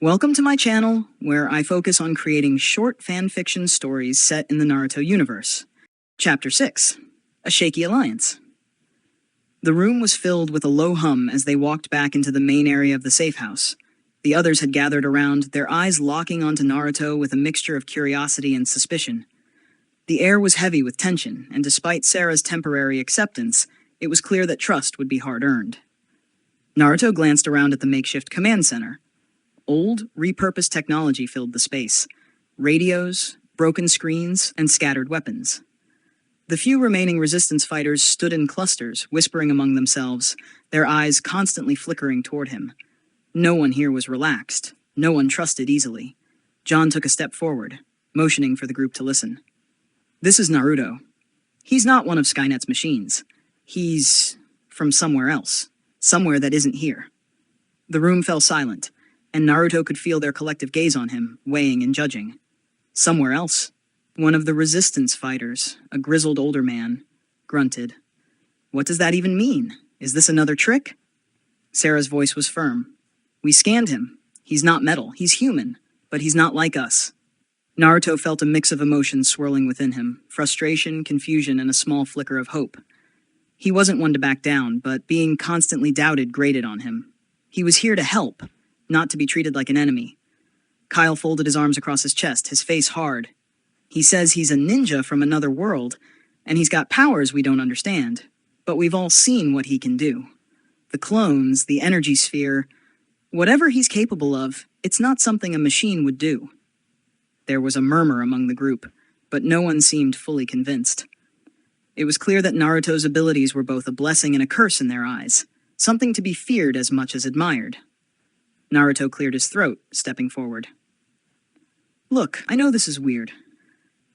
Welcome to my channel, where I focus on creating short fan-fiction stories set in the Naruto universe. Chapter 6. A Shaky Alliance. The room was filled with a low hum as they walked back into the main area of the safe house. The others had gathered around, their eyes locking onto Naruto with a mixture of curiosity and suspicion. The air was heavy with tension, and despite Sarah's temporary acceptance, it was clear that trust would be hard-earned. Naruto glanced around at the makeshift command center. Old, repurposed technology filled the space. Radios, broken screens, and scattered weapons. The few remaining resistance fighters stood in clusters, whispering among themselves, their eyes constantly flickering toward him. No one here was relaxed. No one trusted easily. John took a step forward, motioning for the group to listen. This is Naruto. He's not one of Skynet's machines. He's from somewhere else. Somewhere that isn't here. The room fell silent, and Naruto could feel their collective gaze on him, weighing and judging. Somewhere else. One of the resistance fighters, a grizzled older man, grunted. What does that even mean? Is this another trick? Sarah's voice was firm. We scanned him. He's not metal. He's human. But he's not like us. Naruto felt a mix of emotions swirling within him, frustration, confusion, and a small flicker of hope. He wasn't one to back down, but being constantly doubted grated on him. He was here to help, not to be treated like an enemy. Kyle folded his arms across his chest, his face hard. He says he's a ninja from another world, and he's got powers we don't understand, but we've all seen what he can do. The clones, the energy sphere, whatever he's capable of, it's not something a machine would do. There was a murmur among the group, but no one seemed fully convinced. It was clear that Naruto's abilities were both a blessing and a curse in their eyes, something to be feared as much as admired. Naruto cleared his throat, stepping forward. Look, I know this is weird.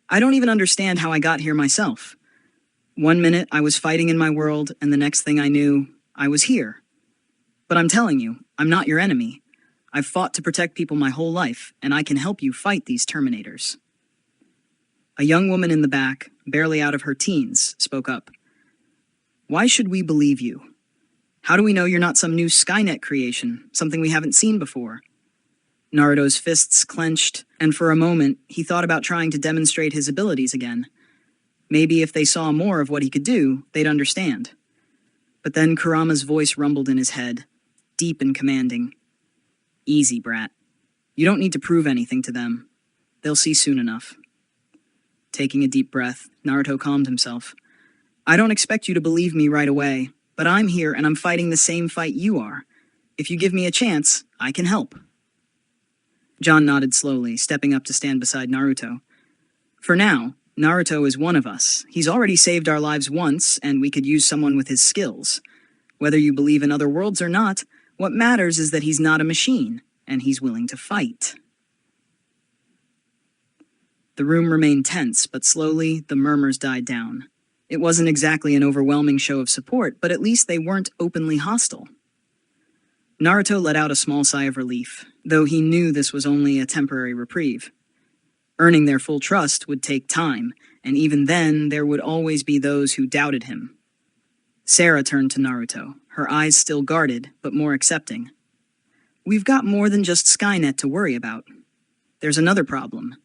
I don't even understand how I got here myself. One minute I was fighting in my world, and the next thing I knew, I was here. But I'm telling you, I'm not your enemy. I've fought to protect people my whole life, and I can help you fight these Terminators. A young woman in the back, barely out of her teens, spoke up. Why should we believe you? How do we know you're not some new Skynet creation, something we haven't seen before? Naruto's fists clenched, and for a moment, he thought about trying to demonstrate his abilities again. Maybe if they saw more of what he could do, they'd understand. But then Kurama's voice rumbled in his head, deep and commanding. Easy, brat. You don't need to prove anything to them. They'll see soon enough. Taking a deep breath, Naruto calmed himself. I don't expect you to believe me right away, but I'm here and I'm fighting the same fight you are. If you give me a chance, I can help. John nodded slowly, stepping up to stand beside Naruto. For now, Naruto is one of us. He's already saved our lives once, and we could use someone with his skills. Whether you believe in other worlds or not, what matters is that he's not a machine, and he's willing to fight. The room remained tense, but slowly the murmurs died down. It wasn't exactly an overwhelming show of support, but at least they weren't openly hostile. Naruto let out a small sigh of relief, though he knew this was only a temporary reprieve. Earning their full trust would take time, and even then there would always be those who doubted him. Sarah turned to Naruto, her eyes still guarded, but more accepting. We've got more than just Skynet to worry about. There's another problem.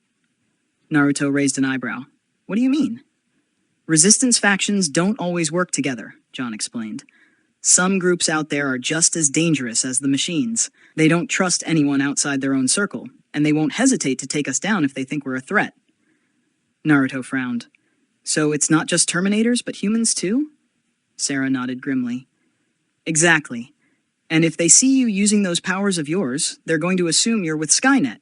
Naruto raised an eyebrow. What do you mean? Resistance factions don't always work together, John explained. Some groups out there are just as dangerous as the machines. They don't trust anyone outside their own circle, and they won't hesitate to take us down if they think we're a threat. Naruto frowned. So it's not just Terminators, but humans too? Sarah nodded grimly. Exactly. And if they see you using those powers of yours, they're going to assume you're with Skynet.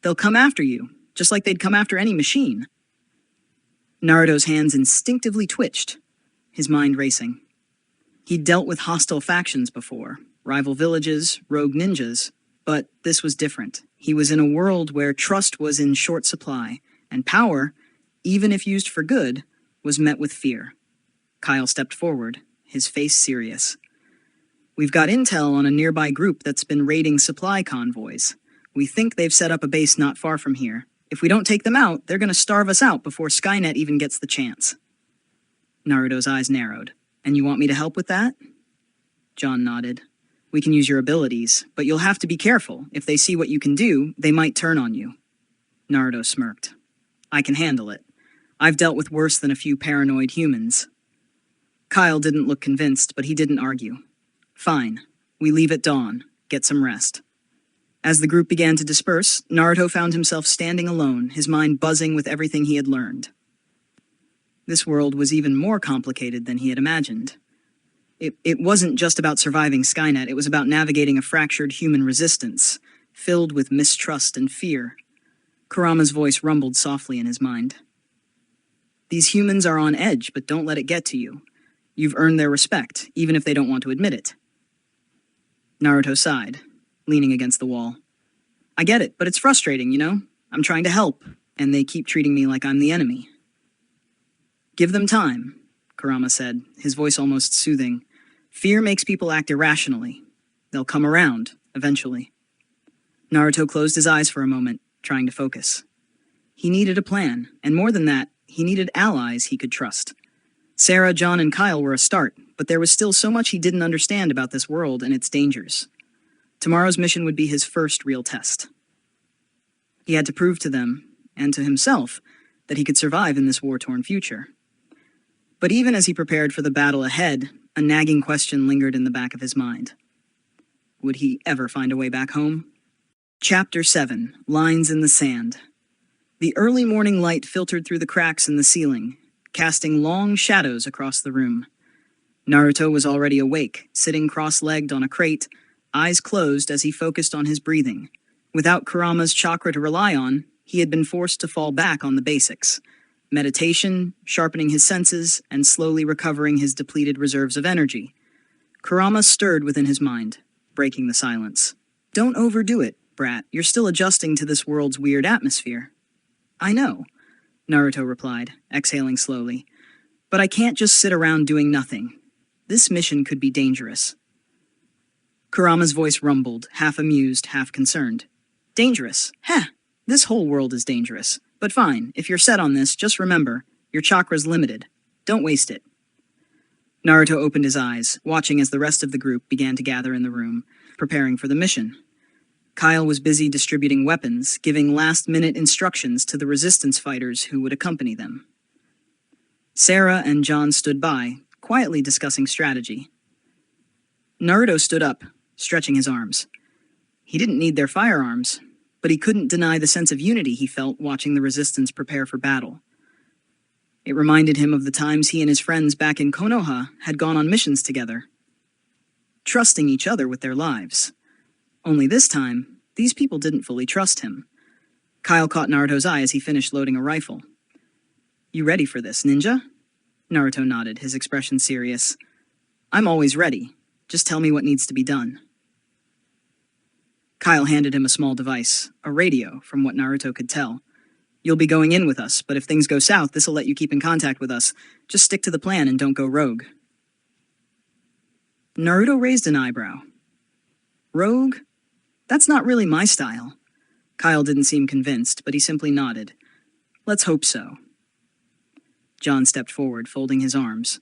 They'll come after you, just like they'd come after any machine. Naruto's hands instinctively twitched, his mind racing. He'd dealt with hostile factions before, rival villages, rogue ninjas, but this was different. He was in a world where trust was in short supply, and power, even if used for good, was met with fear. Kyle stepped forward, his face serious. We've got intel on a nearby group that's been raiding supply convoys. We think they've set up a base not far from here. If we don't take them out, they're going to starve us out before Skynet even gets the chance. Naruto's eyes narrowed. And you want me to help with that? John nodded. We can use your abilities, but you'll have to be careful. If they see what you can do, they might turn on you. Naruto smirked. I can handle it. I've dealt with worse than a few paranoid humans. Kyle didn't look convinced, but he didn't argue. Fine. We leave at dawn. Get some rest. As the group began to disperse, Naruto found himself standing alone, his mind buzzing with everything he had learned. This world was even more complicated than he had imagined. It wasn't just about surviving Skynet, it was about navigating a fractured human resistance, filled with mistrust and fear. Kurama's voice rumbled softly in his mind. These humans are on edge, but don't let it get to you. You've earned their respect, even if they don't want to admit it. Naruto sighed, leaning against the wall. I get it, but it's frustrating, you know? I'm trying to help, and they keep treating me like I'm the enemy. Give them time, Kurama said, his voice almost soothing. Fear makes people act irrationally. They'll come around, eventually. Naruto closed his eyes for a moment, trying to focus. He needed a plan, and more than that, he needed allies he could trust. Sarah, John, and Kyle were a start, but there was still so much he didn't understand about this world and its dangers. Tomorrow's mission would be his first real test. He had to prove to them, and to himself, that he could survive in this war-torn future. But even as he prepared for the battle ahead, a nagging question lingered in the back of his mind. Would he ever find a way back home? Chapter 7, Lines in the Sand. The early morning light filtered through the cracks in the ceiling, casting long shadows across the room. Naruto was already awake, sitting cross-legged on a crate, eyes closed as he focused on his breathing. Without Kurama's chakra to rely on, he had been forced to fall back on the basics. Meditation, sharpening his senses, and slowly recovering his depleted reserves of energy. Kurama stirred within his mind, breaking the silence. Don't overdo it, brat. You're still adjusting to this world's weird atmosphere. I know, Naruto replied, exhaling slowly. But I can't just sit around doing nothing. This mission could be dangerous. Kurama's voice rumbled, half amused, half concerned. Dangerous? Heh! This whole world is dangerous. But fine, if you're set on this, just remember, your chakra's limited. Don't waste it. Naruto opened his eyes, watching as the rest of the group began to gather in the room, preparing for the mission. Kyle was busy distributing weapons, giving last-minute instructions to the resistance fighters who would accompany them. Sarah and John stood by, quietly discussing strategy. Naruto stood up, stretching his arms. He didn't need their firearms, but he couldn't deny the sense of unity he felt watching the resistance prepare for battle. It reminded him of the times he and his friends back in Konoha had gone on missions together, trusting each other with their lives. Only this time, these people didn't fully trust him. Kyle caught Naruto's eye as he finished loading a rifle. You ready for this, ninja? Naruto nodded, his expression serious. I'm always ready. Just tell me what needs to be done. Kyle handed him a small device, a radio, from what Naruto could tell. You'll be going in with us, but if things go south, this'll let you keep in contact with us. Just stick to the plan and don't go rogue. Naruto raised an eyebrow. Rogue? That's not really my style. Kyle didn't seem convinced, but he simply nodded. Let's hope so. John stepped forward, folding his arms.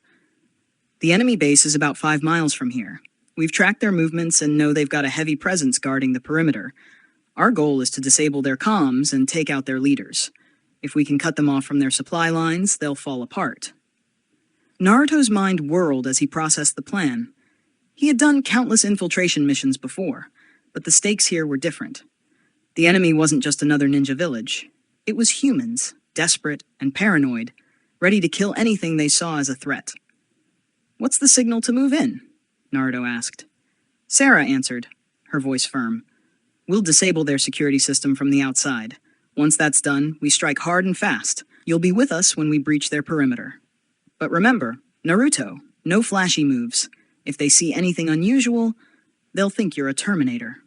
The enemy base is about 5 miles from here. We've tracked their movements and know they've got a heavy presence guarding the perimeter. Our goal is to disable their comms and take out their leaders. If we can cut them off from their supply lines, they'll fall apart. Naruto's mind whirled as he processed the plan. He had done countless infiltration missions before, but the stakes here were different. The enemy wasn't just another ninja village. It was humans, desperate and paranoid, ready to kill anything they saw as a threat. What's the signal to move in? Naruto asked. Sarah answered, her voice firm. We'll disable their security system from the outside. Once that's done, we strike hard and fast. You'll be with us when we breach their perimeter. But remember, Naruto, no flashy moves. If they see anything unusual, they'll think you're a Terminator.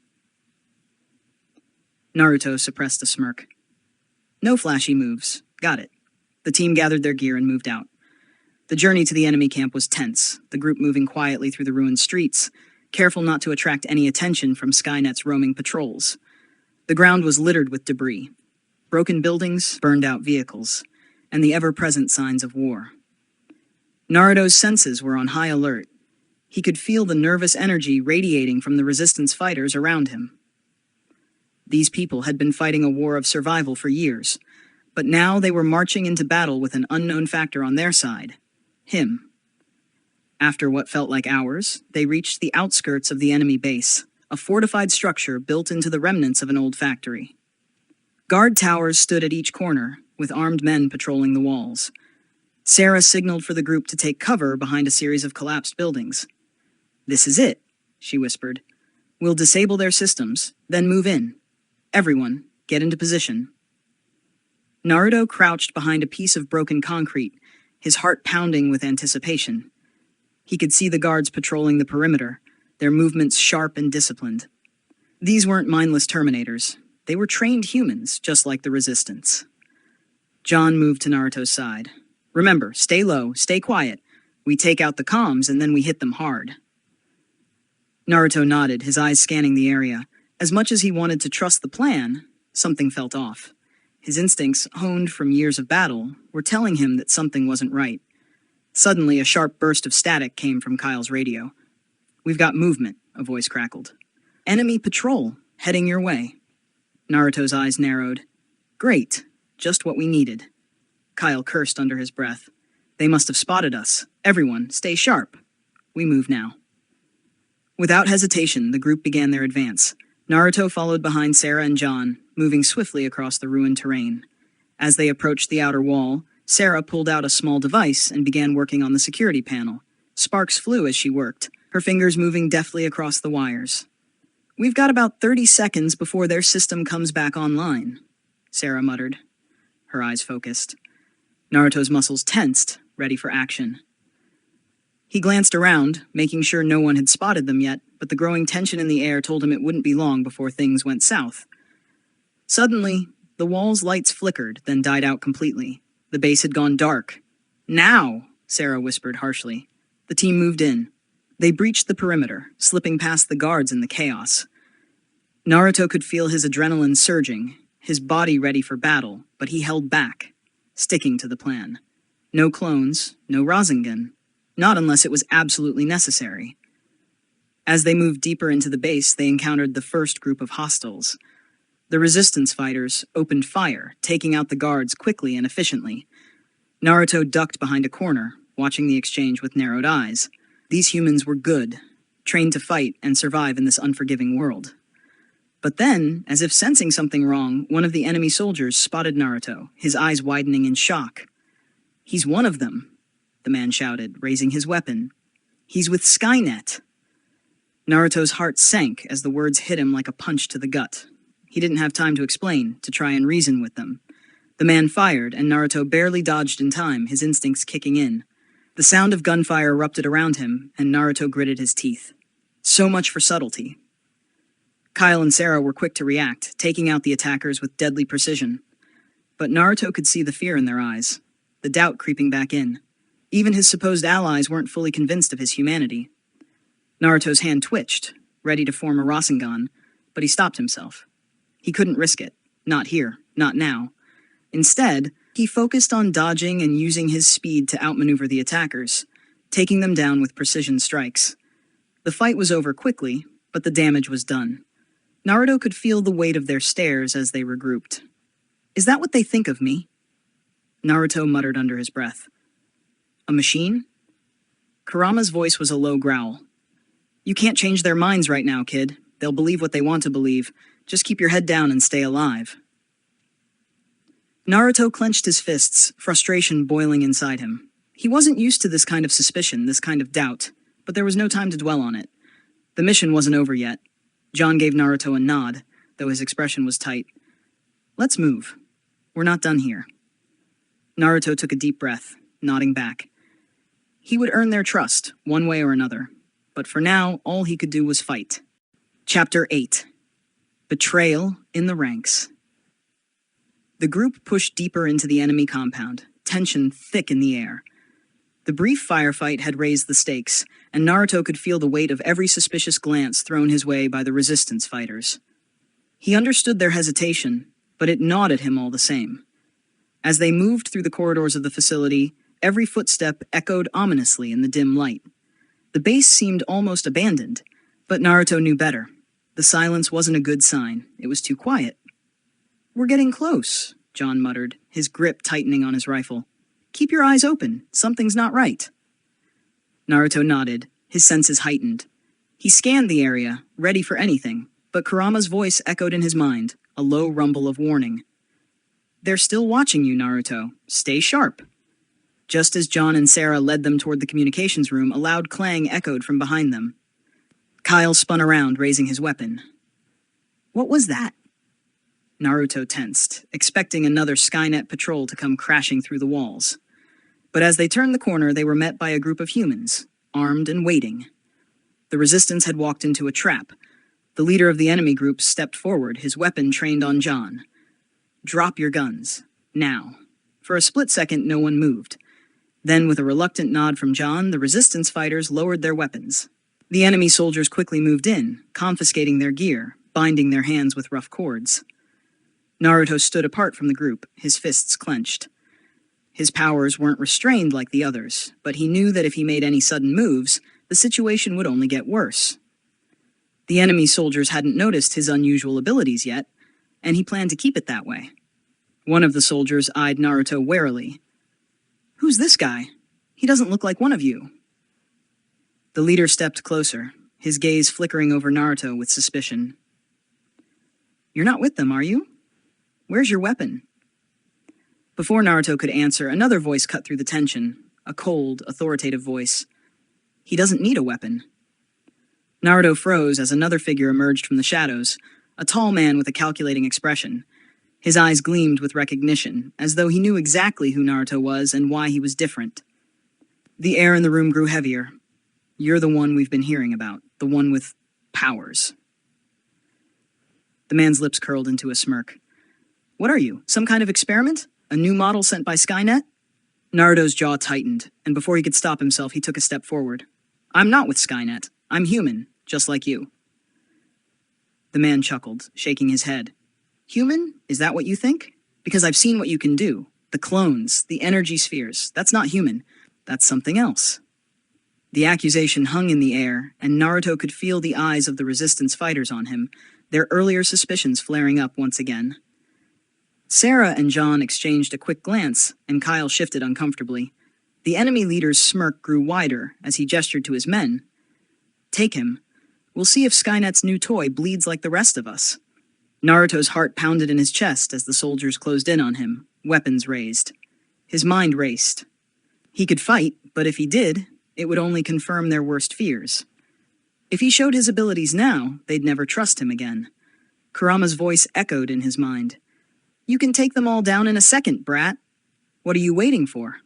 Naruto suppressed a smirk. No flashy moves. Got it. The team gathered their gear and moved out. The journey to the enemy camp was tense, the group moving quietly through the ruined streets, careful not to attract any attention from Skynet's roaming patrols. The ground was littered with debris, broken buildings, burned-out vehicles, and the ever-present signs of war. Naruto's senses were on high alert. He could feel the nervous energy radiating from the resistance fighters around him. These people had been fighting a war of survival for years, but now they were marching into battle with an unknown factor on their side: him. After what felt like hours, they reached the outskirts of the enemy base, a fortified structure built into the remnants of an old factory. Guard towers stood at each corner, with armed men patrolling the walls. Sarah signaled for the group to take cover behind a series of collapsed buildings. "This is it," she whispered. "We'll disable their systems, then move in. Everyone, get into position." Naruto crouched behind a piece of broken concrete, his heart pounding with anticipation. He could see the guards patrolling the perimeter, their movements sharp and disciplined. These weren't mindless Terminators. They were trained humans, just like the Resistance. John moved to Naruto's side. "Remember, stay low, stay quiet. We take out the comms and then we hit them hard." Naruto nodded, his eyes scanning the area. As much as he wanted to trust the plan, something felt off. His instincts, honed from years of battle, were telling him that something wasn't right. Suddenly, a sharp burst of static came from Kyle's radio. "We've got movement," a voice crackled. "Enemy patrol, heading your way." Naruto's eyes narrowed. "Great, just what we needed." Kyle cursed under his breath. "They must have spotted us. Everyone, stay sharp. We move now." Without hesitation, the group began their advance. Naruto followed behind Sarah and John, moving swiftly across the ruined terrain. As they approached the outer wall, Sarah pulled out a small device and began working on the security panel. Sparks flew as she worked, her fingers moving deftly across the wires. "We've got about 30 seconds before their system comes back online," Sarah muttered. Her eyes focused. Naruto's muscles tensed, ready for action. He glanced around, making sure no one had spotted them yet, but the growing tension in the air told him it wouldn't be long before things went south. Suddenly, the wall's lights flickered, then died out completely. The base had gone dark. "Now!" Sarah whispered harshly. The team moved in. They breached the perimeter, slipping past the guards in the chaos. Naruto could feel his adrenaline surging, his body ready for battle, but he held back, sticking to the plan. No clones, no Rasengan. Not unless it was absolutely necessary. As they moved deeper into the base, they encountered the first group of hostiles. The resistance fighters opened fire, taking out the guards quickly and efficiently. Naruto ducked behind a corner, watching the exchange with narrowed eyes. These humans were good, trained to fight and survive in this unforgiving world. But then, as if sensing something wrong, one of the enemy soldiers spotted Naruto, his eyes widening in shock. "He's one of them," the man shouted, raising his weapon. "He's with Skynet." Naruto's heart sank as the words hit him like a punch to the gut. He didn't have time to explain, to try and reason with them. The man fired, and Naruto barely dodged in time, his instincts kicking in. The sound of gunfire erupted around him, and Naruto gritted his teeth. So much for subtlety. Kyle and Sarah were quick to react, taking out the attackers with deadly precision. But Naruto could see the fear in their eyes, the doubt creeping back in. Even his supposed allies weren't fully convinced of his humanity. Naruto's hand twitched, ready to form a Rasengan, but he stopped himself. He couldn't risk it. Not here. Not now. Instead, he focused on dodging and using his speed to outmaneuver the attackers, taking them down with precision strikes. The fight was over quickly, but the damage was done. Naruto could feel the weight of their stares as they regrouped. "Is that what they think of me?" Naruto muttered under his breath. "A machine?" Kurama's voice was a low growl. "You can't change their minds right now, kid. They'll believe what they want to believe. Just keep your head down and stay alive." Naruto clenched his fists, frustration boiling inside him. He wasn't used to this kind of suspicion, this kind of doubt, but there was no time to dwell on it. The mission wasn't over yet. John gave Naruto a nod, though his expression was tight. "Let's move. We're not done here." Naruto took a deep breath, nodding back. He would earn their trust, one way or another, but for now, all he could do was fight. Chapter 8. Betrayal in the Ranks. The group pushed deeper into the enemy compound, tension thick in the air. The brief firefight had raised the stakes, and Naruto could feel the weight of every suspicious glance thrown his way by the resistance fighters. He understood their hesitation, but it gnawed at him all the same. As they moved through the corridors of the facility, every footstep echoed ominously in the dim light. The base seemed almost abandoned, but Naruto knew better. The silence wasn't a good sign. It was too quiet. "We're getting close," John muttered, his grip tightening on his rifle. "Keep your eyes open. Something's not right." Naruto nodded, his senses heightened. He scanned the area, ready for anything, but Kurama's voice echoed in his mind, a low rumble of warning. "They're still watching you, Naruto. Stay sharp." Just as John and Sarah led them toward the communications room, a loud clang echoed from behind them. Kyle spun around, raising his weapon. "What was that?" Naruto tensed, expecting another Skynet patrol to come crashing through the walls. But as they turned the corner, they were met by a group of humans, armed and waiting. The resistance had walked into a trap. The leader of the enemy group stepped forward, his weapon trained on John. "Drop your guns. Now." For a split second, no one moved. Then, with a reluctant nod from John, the resistance fighters lowered their weapons. The enemy soldiers quickly moved in, confiscating their gear, binding their hands with rough cords. Naruto stood apart from the group, his fists clenched. His powers weren't restrained like the others, but he knew that if he made any sudden moves, the situation would only get worse. The enemy soldiers hadn't noticed his unusual abilities yet, and he planned to keep it that way. One of the soldiers eyed Naruto warily. "Who's this guy? He doesn't look like one of you." The leader stepped closer, his gaze flickering over Naruto with suspicion. "You're not with them, are you? Where's your weapon?" Before Naruto could answer, another voice cut through the tension, a cold, authoritative voice. "He doesn't need a weapon." Naruto froze as another figure emerged from the shadows, a tall man with a calculating expression. His eyes gleamed with recognition, as though he knew exactly who Naruto was and why he was different. The air in the room grew heavier. "You're the one we've been hearing about, the one with powers." The man's lips curled into a smirk. "What are you, some kind of experiment? A new model sent by Skynet?" Naruto's jaw tightened, and before he could stop himself, he took a step forward. "I'm not with Skynet. I'm human, just like you." The man chuckled, shaking his head. "Human? Is that what you think? Because I've seen what you can do. The clones, the energy spheres. That's not human. That's something else." The accusation hung in the air, and Naruto could feel the eyes of the resistance fighters on him, their earlier suspicions flaring up once again. Sarah and John exchanged a quick glance, and Kyle shifted uncomfortably. The enemy leader's smirk grew wider as he gestured to his men. "Take him. We'll see if Skynet's new toy bleeds like the rest of us." Naruto's heart pounded in his chest as the soldiers closed in on him, weapons raised. His mind raced. He could fight, but if he did, it would only confirm their worst fears. If he showed his abilities now, they'd never trust him again. Kurama's voice echoed in his mind. "You can take them all down in a second, brat. What are you waiting for?"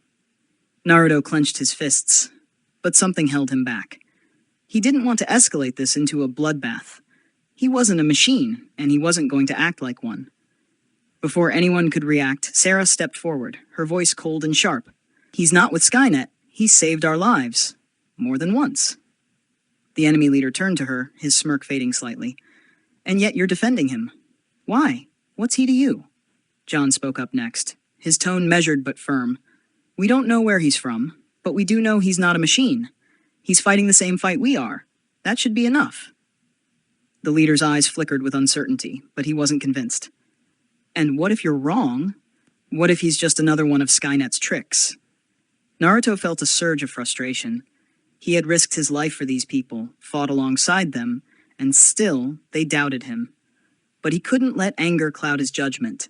Naruto clenched his fists, but something held him back. He didn't want to escalate this into a bloodbath. He wasn't a machine, and he wasn't going to act like one. Before anyone could react, Sarah stepped forward, her voice cold and sharp. "He's not with Skynet. He's saved our lives. More than once." The enemy leader turned to her, his smirk fading slightly. "And yet you're defending him. Why? What's he to you?" John spoke up next, his tone measured but firm. "We don't know where he's from, but we do know he's not a machine. He's fighting the same fight we are. That should be enough." The leader's eyes flickered with uncertainty, but he wasn't convinced. "And what if you're wrong? What if he's just another one of Skynet's tricks?" Naruto felt a surge of frustration. He had risked his life for these people, fought alongside them, and still they doubted him. But he couldn't let anger cloud his judgment.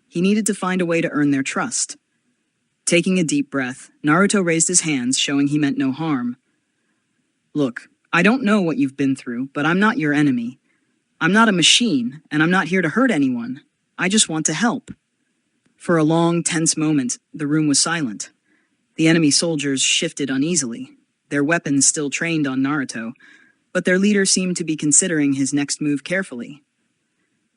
He needed to find a way to earn their trust. Taking a deep breath, Naruto raised his hands, showing he meant no harm. "Look, I don't know what you've been through, but I'm not your enemy. I'm not a machine, and I'm not here to hurt anyone. I just want to help." For a long, tense moment, the room was silent. The enemy soldiers shifted uneasily, their weapons still trained on Naruto, but their leader seemed to be considering his next move carefully.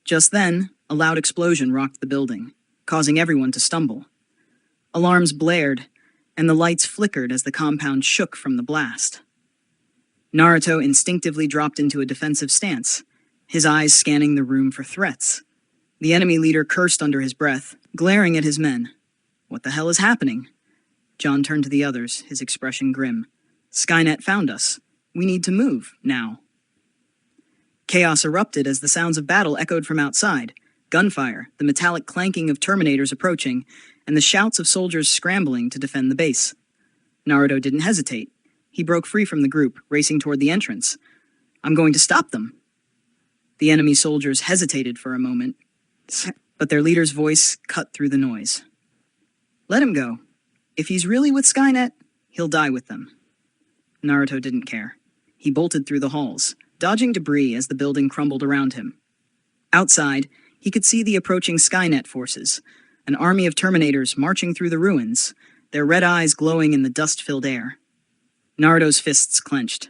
Just then, a loud explosion rocked the building, causing everyone to stumble. Alarms blared, and the lights flickered as the compound shook from the blast. Naruto instinctively dropped into a defensive stance, his eyes scanning the room for threats. The enemy leader cursed under his breath, glaring at his men. "What the hell is happening?" John turned to the others, his expression grim. Skynet found us. We need to move, now. Chaos erupted as the sounds of battle echoed from outside. Gunfire, the metallic clanking of Terminators approaching, and the shouts of soldiers scrambling to defend the base. Naruto didn't hesitate. He broke free from the group, racing toward the entrance. I'm going to stop them. The enemy soldiers hesitated for a moment, but their leader's voice cut through the noise. Let him go. If he's really with Skynet, he'll die with them. Naruto didn't care. He bolted through the halls, dodging debris as the building crumbled around him. Outside, he could see the approaching Skynet forces, an army of Terminators marching through the ruins, their red eyes glowing in the dust-filled air. Naruto's fists clenched.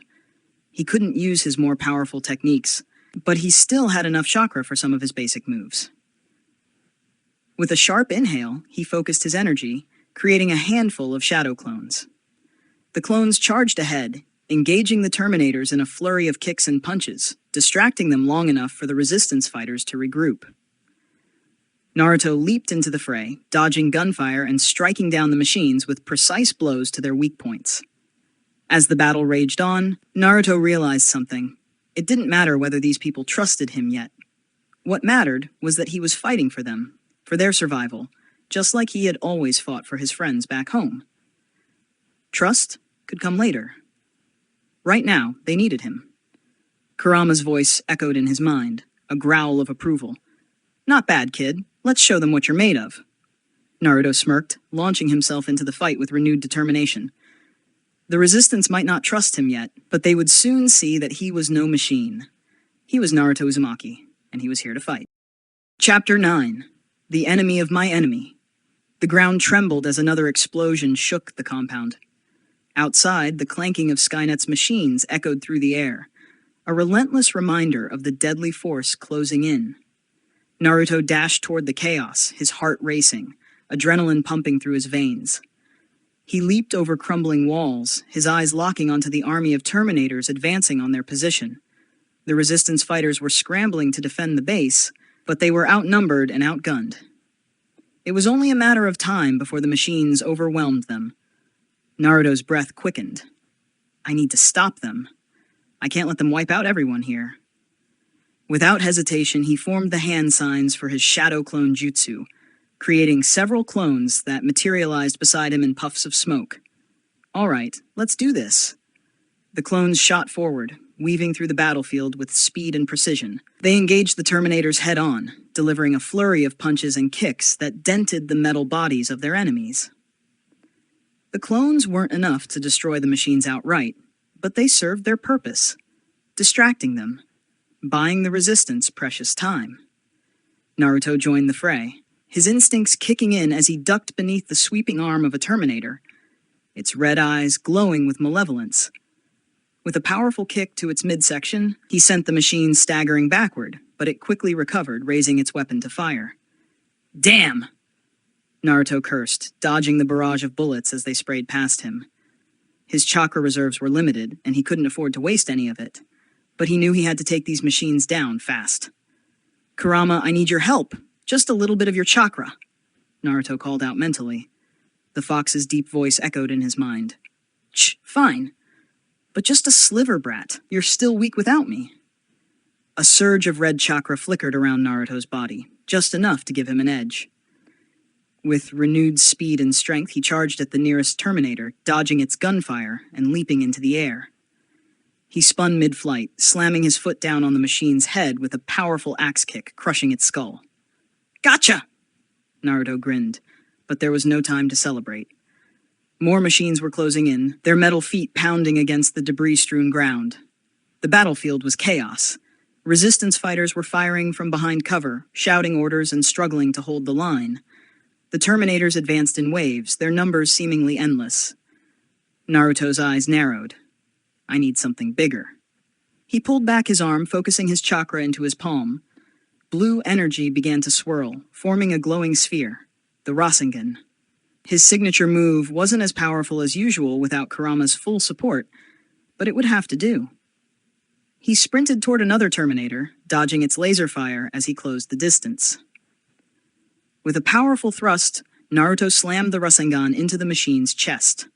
He couldn't use his more powerful techniques, but he still had enough chakra for some of his basic moves. With a sharp inhale, he focused his energy, creating a handful of shadow clones. The clones charged ahead, engaging the Terminators in a flurry of kicks and punches, distracting them long enough for the resistance fighters to regroup. Naruto leaped into the fray, dodging gunfire and striking down the machines with precise blows to their weak points. As the battle raged on, Naruto realized something. It didn't matter whether these people trusted him yet. What mattered was that he was fighting for them, for their survival, just like he had always fought for his friends back home. Trust could come later. Right now, they needed him. Kurama's voice echoed in his mind, a growl of approval. Not bad, kid. Let's show them what you're made of. Naruto smirked, launching himself into the fight with renewed determination. The resistance might not trust him yet, but they would soon see that he was no machine. He was Naruto Uzumaki, and he was here to fight. Chapter 9. The Enemy of My Enemy. The ground trembled as another explosion shook the compound. Outside, the clanking of Skynet's machines echoed through the air, a relentless reminder of the deadly force closing in. Naruto dashed toward the chaos, his heart racing, adrenaline pumping through his veins. He leaped over crumbling walls, his eyes locking onto the army of Terminators advancing on their position. The resistance fighters were scrambling to defend the base, but they were outnumbered and outgunned. It was only a matter of time before the machines overwhelmed them. Naruto's breath quickened. I need to stop them. I can't let them wipe out everyone here. Without hesitation, he formed the hand signs for his shadow clone jutsu, creating several clones that materialized beside him in puffs of smoke. All right, let's do this. The clones shot forward, weaving through the battlefield with speed and precision. They engaged the Terminators head-on, delivering a flurry of punches and kicks that dented the metal bodies of their enemies. The clones weren't enough to destroy the machines outright, but they served their purpose, distracting them, buying the resistance precious time. Naruto joined the fray, his instincts kicking in as he ducked beneath the sweeping arm of a Terminator, its red eyes glowing with malevolence. With a powerful kick to its midsection, he sent the machine staggering backward, but it quickly recovered, raising its weapon to fire. Damn! Naruto cursed, dodging the barrage of bullets as they sprayed past him. His chakra reserves were limited, and he couldn't afford to waste any of it. But he knew he had to take these machines down fast. Kurama, I need your help. Just a little bit of your chakra, Naruto called out mentally. The fox's deep voice echoed in his mind. Fine. But just a sliver, brat. You're still weak without me. A surge of red chakra flickered around Naruto's body, just enough to give him an edge. With renewed speed and strength, he charged at the nearest Terminator, dodging its gunfire and leaping into the air. He spun mid-flight, slamming his foot down on the machine's head with a powerful axe kick, crushing its skull. Gotcha! Naruto grinned, but there was no time to celebrate. More machines were closing in, their metal feet pounding against the debris-strewn ground. The battlefield was chaos. Resistance fighters were firing from behind cover, shouting orders and struggling to hold the line. The Terminators advanced in waves, their numbers seemingly endless. Naruto's eyes narrowed. I need something bigger. He pulled back his arm, focusing his chakra into his palm. Blue energy began to swirl, forming a glowing sphere, the Rasengan. His signature move wasn't as powerful as usual without Kurama's full support, but it would have to do. He sprinted toward another Terminator, dodging its laser fire as he closed the distance. With a powerful thrust, Naruto slammed the Rasengan into the machine's chest.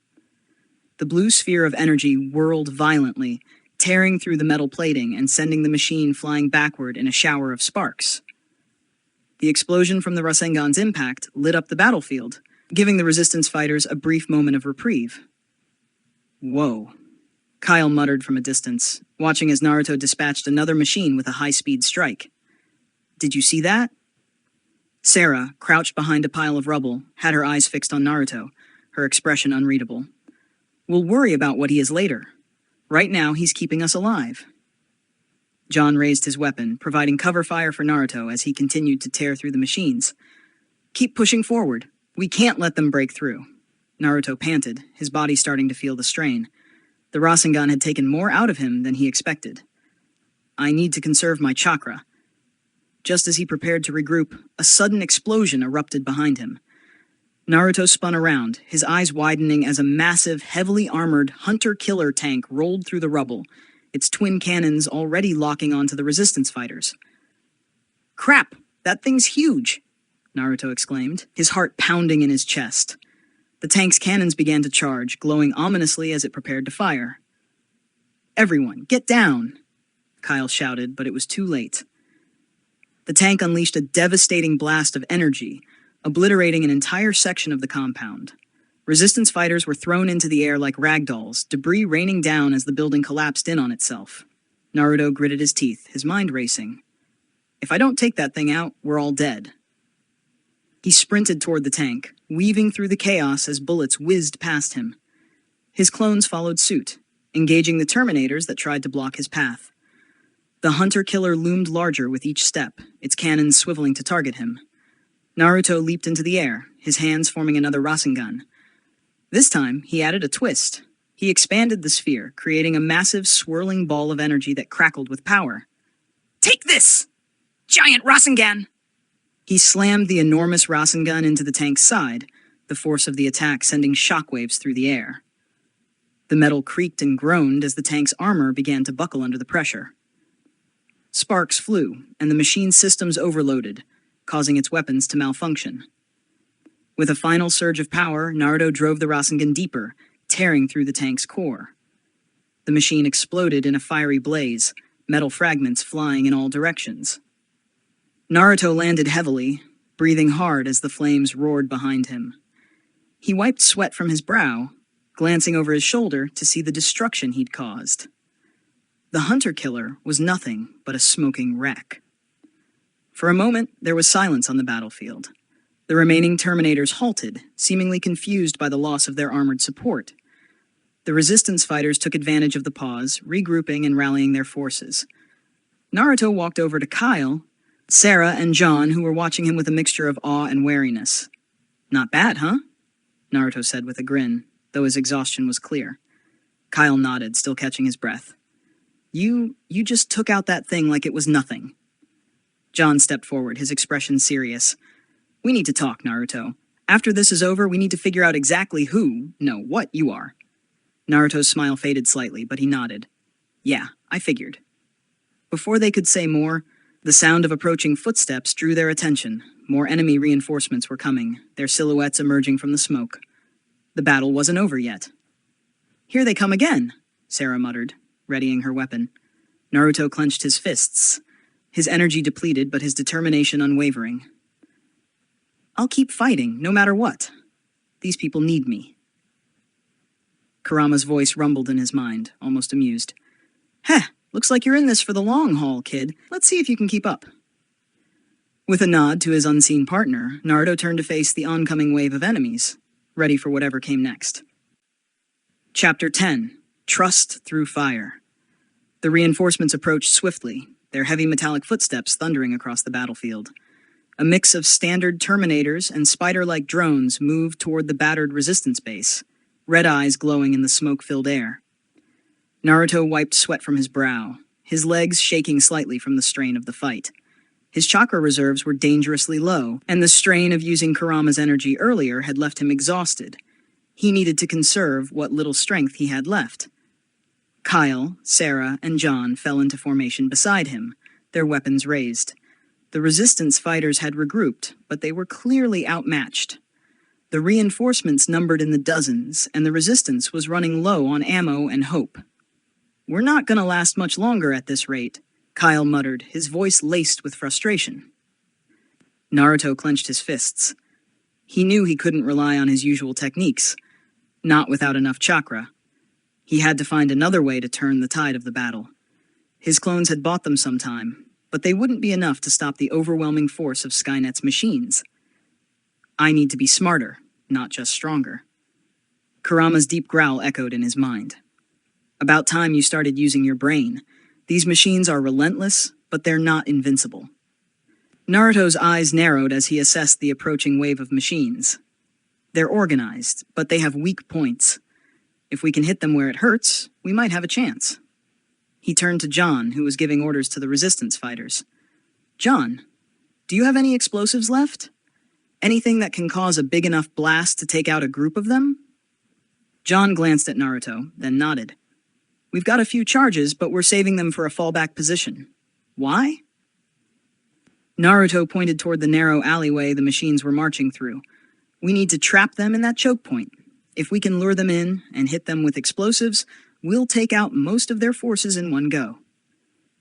The blue sphere of energy whirled violently, tearing through the metal plating and sending the machine flying backward in a shower of sparks. The explosion from the Rasengan's impact lit up the battlefield, giving the resistance fighters a brief moment of reprieve. Whoa, Kyle muttered from a distance, watching as Naruto dispatched another machine with a high-speed strike. Did you see that? Sarah, crouched behind a pile of rubble, had her eyes fixed on Naruto, her expression unreadable. We'll worry about what he is later. Right now, he's keeping us alive. John raised his weapon, providing cover fire for Naruto as he continued to tear through the machines. Keep pushing forward. We can't let them break through. Naruto panted, his body starting to feel the strain. The Rasengan had taken more out of him than he expected. I need to conserve my chakra. Just as he prepared to regroup, a sudden explosion erupted behind him. Naruto spun around, his eyes widening as a massive, heavily armored hunter-killer tank rolled through the rubble, its twin cannons already locking onto the resistance fighters. Crap! That thing's huge! Naruto exclaimed, his heart pounding in his chest. The tank's cannons began to charge, glowing ominously as it prepared to fire. Everyone, get down! Kyle shouted, but it was too late. The tank unleashed a devastating blast of energy, obliterating an entire section of the compound. Resistance fighters were thrown into the air like ragdolls, debris raining down as the building collapsed in on itself. Naruto gritted his teeth, his mind racing. If I don't take that thing out, we're all dead. He sprinted toward the tank, weaving through the chaos as bullets whizzed past him. His clones followed suit, engaging the Terminators that tried to block his path. The hunter-killer loomed larger with each step, its cannons swiveling to target him. Naruto leaped into the air, his hands forming another Rasengan. This time, he added a twist. He expanded the sphere, creating a massive, swirling ball of energy that crackled with power. Take this! Giant Rasengan! He slammed the enormous Rasengan into the tank's side, the force of the attack sending shockwaves through the air. The metal creaked and groaned as the tank's armor began to buckle under the pressure. Sparks flew, and the machine's systems overloaded, causing its weapons to malfunction. With a final surge of power, Naruto drove the Rasengan deeper, tearing through the tank's core. The machine exploded in a fiery blaze, metal fragments flying in all directions. Naruto landed heavily, breathing hard as the flames roared behind him. He wiped sweat from his brow, glancing over his shoulder to see the destruction he'd caused. The hunter-killer was nothing but a smoking wreck. For a moment, there was silence on the battlefield. The remaining Terminators halted, seemingly confused by the loss of their armored support. The resistance fighters took advantage of the pause, regrouping and rallying their forces. Naruto walked over to Kyle, Sarah, and John, who were watching him with a mixture of awe and wariness. Not bad, huh? Naruto said with a grin, though his exhaustion was clear. Kyle nodded, still catching his breath. You just took out that thing like it was nothing. John stepped forward, his expression serious. We need to talk, Naruto. After this is over, we need to figure out exactly what you are. Naruto's smile faded slightly, but he nodded. Yeah, I figured. Before they could say more, the sound of approaching footsteps drew their attention. More enemy reinforcements were coming, their silhouettes emerging from the smoke. The battle wasn't over yet. Here they come again, Sarah muttered, readying her weapon. Naruto clenched his fists, his energy depleted but his determination unwavering. I'll keep fighting, no matter what. These people need me. Kurama's voice rumbled in his mind, almost amused. Heh, looks like you're in this for the long haul, kid. Let's see if you can keep up. With a nod to his unseen partner, Naruto turned to face the oncoming wave of enemies, ready for whatever came next. Chapter 10. Trust Through Fire. The reinforcements approached swiftly, their heavy metallic footsteps thundering across the battlefield. A mix of standard Terminators and spider-like drones moved toward the battered resistance base, red eyes glowing in the smoke-filled air. Naruto wiped sweat from his brow, his legs shaking slightly from the strain of the fight. His chakra reserves were dangerously low, and the strain of using Kurama's energy earlier had left him exhausted. He needed to conserve what little strength he had left. Kyle, Sarah, and John fell into formation beside him, their weapons raised. The resistance fighters had regrouped, but they were clearly outmatched. The The reinforcements numbered in the dozens, and the resistance was running low on ammo and hope. "We're not gonna last much longer at this rate," Kyle muttered, his voice laced with frustration. Naruto clenched his fists. He knew he couldn't rely on his usual techniques, not without enough chakra. He had to find another way to turn the tide of the battle. His clones had bought them some time, but they wouldn't be enough to stop the overwhelming force of Skynet's machines. "I need to be smarter, not just stronger." Kurama's deep growl echoed in his mind. "About time you started using your brain. These machines are relentless, but they're not invincible." Naruto's eyes narrowed as he assessed the approaching wave of machines. "They're organized, but they have weak points. If we can hit them where it hurts, we might have a chance." He turned to John, who was giving orders to the resistance fighters. "John, do you have any explosives left? Anything that can cause a big enough blast to take out a group of them?" John glanced at Naruto, then nodded. "We've got a few charges, but we're saving them for a fallback position." "Why?" Naruto pointed toward the narrow alleyway the machines were marching through. "We need to trap them in that choke point. If we can lure them in and hit them with explosives, we'll take out most of their forces in one go."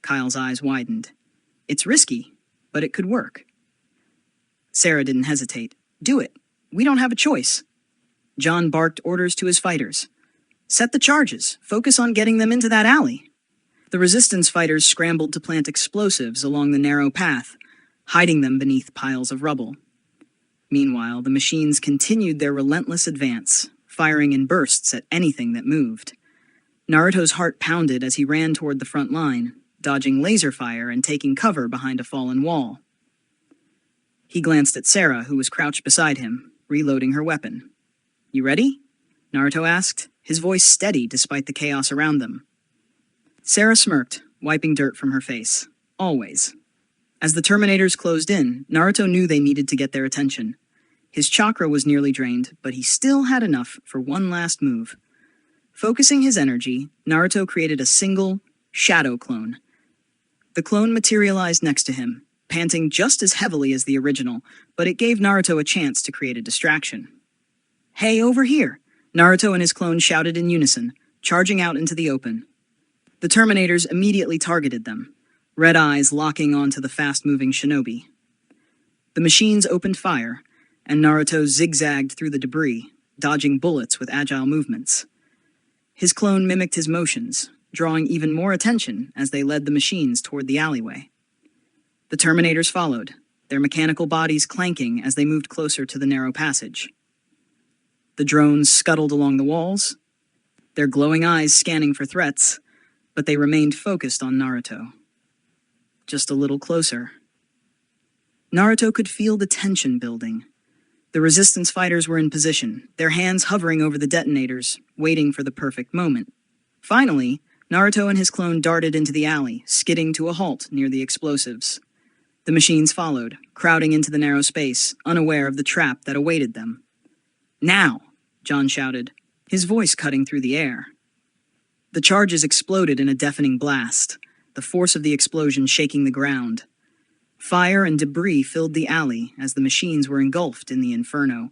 Kyle's eyes widened. "It's risky, but it could work." Sarah didn't hesitate. "Do it. We don't have a choice." John barked orders to his fighters. "Set the charges. Focus on getting them into that alley." The resistance fighters scrambled to plant explosives along the narrow path, hiding them beneath piles of rubble. Meanwhile, the machines continued their relentless advance, firing in bursts at anything that moved. Naruto's heart pounded as he ran toward the front line, dodging laser fire and taking cover behind a fallen wall. He glanced at Sarah, who was crouched beside him, reloading her weapon. "You ready?" Naruto asked, his voice steady despite the chaos around them. Sarah smirked, wiping dirt from her face. "Always." As the Terminators closed in, Naruto knew they needed to get their attention. His chakra was nearly drained, but he still had enough for one last move. Focusing his energy, Naruto created a single, shadow clone. The clone materialized next to him, panting just as heavily as the original, but it gave Naruto a chance to create a distraction. "Hey, over here!" Naruto and his clone shouted in unison, charging out into the open. The Terminators immediately targeted them, red eyes locking onto the fast-moving Shinobi. The machines opened fire, and Naruto zigzagged through the debris, dodging bullets with agile movements. His clone mimicked his motions, drawing even more attention as they led the machines toward the alleyway. The Terminators followed, their mechanical bodies clanking as they moved closer to the narrow passage. The drones scuttled along the walls, their glowing eyes scanning for threats, but they remained focused on Naruto. Just a little closer. Naruto could feel the tension building. The resistance fighters were in position, their hands hovering over the detonators, waiting for the perfect moment. Finally, Naruto and his clone darted into the alley, skidding to a halt near the explosives. The machines followed, crowding into the narrow space, unaware of the trap that awaited them. "Now!" John shouted, his voice cutting through the air. The charges exploded in a deafening blast, the force of the explosion shaking the ground. Fire and debris filled the alley as the machines were engulfed in the inferno.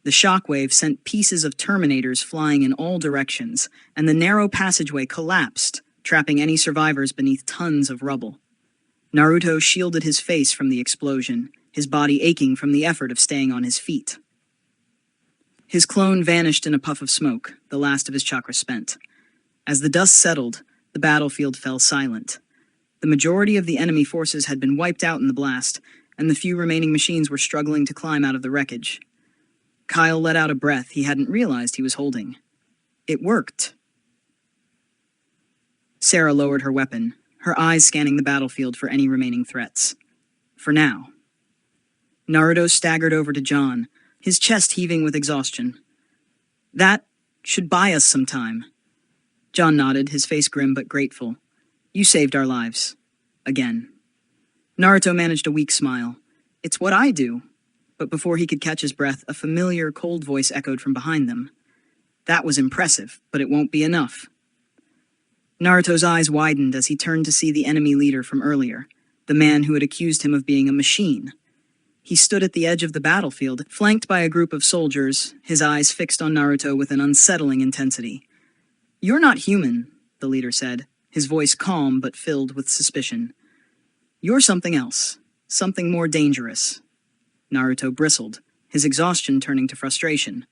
The shockwave sent pieces of Terminators flying in all directions, and the narrow passageway collapsed, trapping any survivors beneath tons of rubble. Naruto shielded his face from the explosion, his body aching from the effort of staying on his feet. His clone vanished in a puff of smoke, the last of his chakra spent. As the dust settled, the battlefield fell silent. The majority of the enemy forces had been wiped out in the blast, and the few remaining machines were struggling to climb out of the wreckage. Kyle let out a breath he hadn't realized he was holding. It worked. Sarah lowered her weapon, her eyes scanning the battlefield for any remaining threats. For now. Naruto staggered over to John, his chest heaving with exhaustion. "That should buy us some time." John nodded, his face grim but grateful. "You saved our lives. Again." Naruto managed a weak smile. "It's what I do." But before he could catch his breath, a familiar, cold voice echoed from behind them. "That was impressive, but it won't be enough." Naruto's eyes widened as he turned to see the enemy leader from earlier, the man who had accused him of being a machine. He stood at the edge of the battlefield, flanked by a group of soldiers, his eyes fixed on Naruto with an unsettling intensity. "You're not human," the leader said, his voice calm but filled with suspicion. "You're something else, something more dangerous." Naruto bristled, his exhaustion turning to frustration.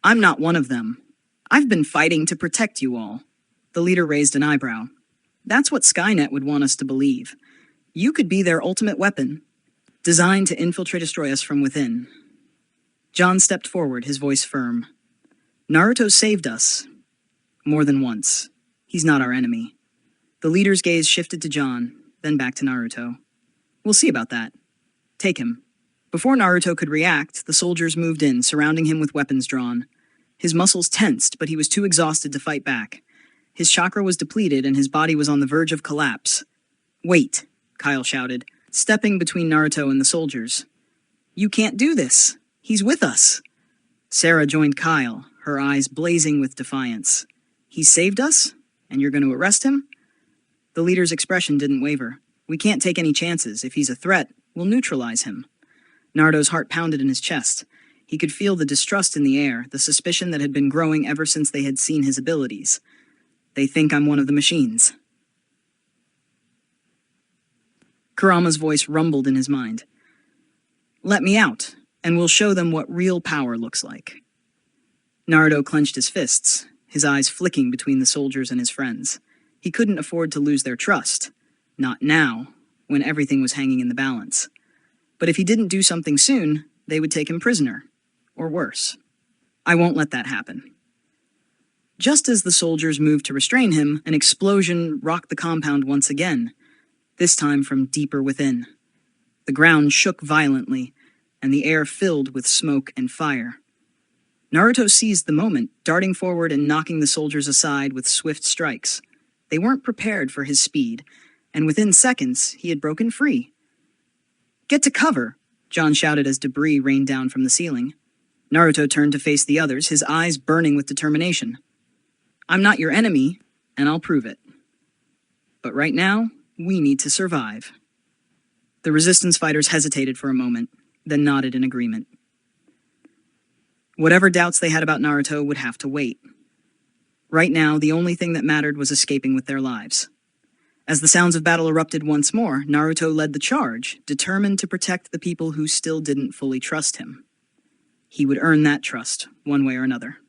"I'm not one of them. I've been fighting to protect you all." The leader raised an eyebrow. "That's what Skynet would want us to believe. You could be their ultimate weapon, designed to infiltrate and destroy us from within." John stepped forward, his voice firm. "Naruto saved us. More than once. He's not our enemy." The leader's gaze shifted to John, then back to Naruto. "We'll see about that. Take him." Before Naruto could react, the soldiers moved in, surrounding him with weapons drawn. His muscles tensed, but he was too exhausted to fight back. His chakra was depleted, and his body was on the verge of collapse. "Wait," Kyle shouted, stepping between Naruto and the soldiers. "You can't do this. He's with us." Sarah joined Kyle, her eyes blazing with defiance. "He saved us? And you're going to arrest him?" The leader's expression didn't waver. "We can't take any chances. If he's a threat, we'll neutralize him." Naruto's heart pounded in his chest. He could feel the distrust in the air, the suspicion that had been growing ever since they had seen his abilities. "They think I'm one of the machines." Kurama's voice rumbled in his mind. "Let me out, and we'll show them what real power looks like." Naruto clenched his fists, his eyes flicking between the soldiers and his friends. He couldn't afford to lose their trust. Not now, when everything was hanging in the balance. But if he didn't do something soon, they would take him prisoner. Or worse. "I won't let that happen." Just as the soldiers moved to restrain him, an explosion rocked the compound once again, this time from deeper within. The ground shook violently, and the air filled with smoke and fire. Naruto seized the moment, darting forward and knocking the soldiers aside with swift strikes. They weren't prepared for his speed, and within seconds, he had broken free. "Get to cover!" John shouted as debris rained down from the ceiling. Naruto turned to face the others, his eyes burning with determination. "I'm not your enemy, and I'll prove it. But right now, we need to survive." The resistance fighters hesitated for a moment, then nodded in agreement. Whatever doubts they had about Naruto would have to wait. Right now, the only thing that mattered was escaping with their lives. As the sounds of battle erupted once more, Naruto led the charge, determined to protect the people who still didn't fully trust him. He would earn that trust, one way or another.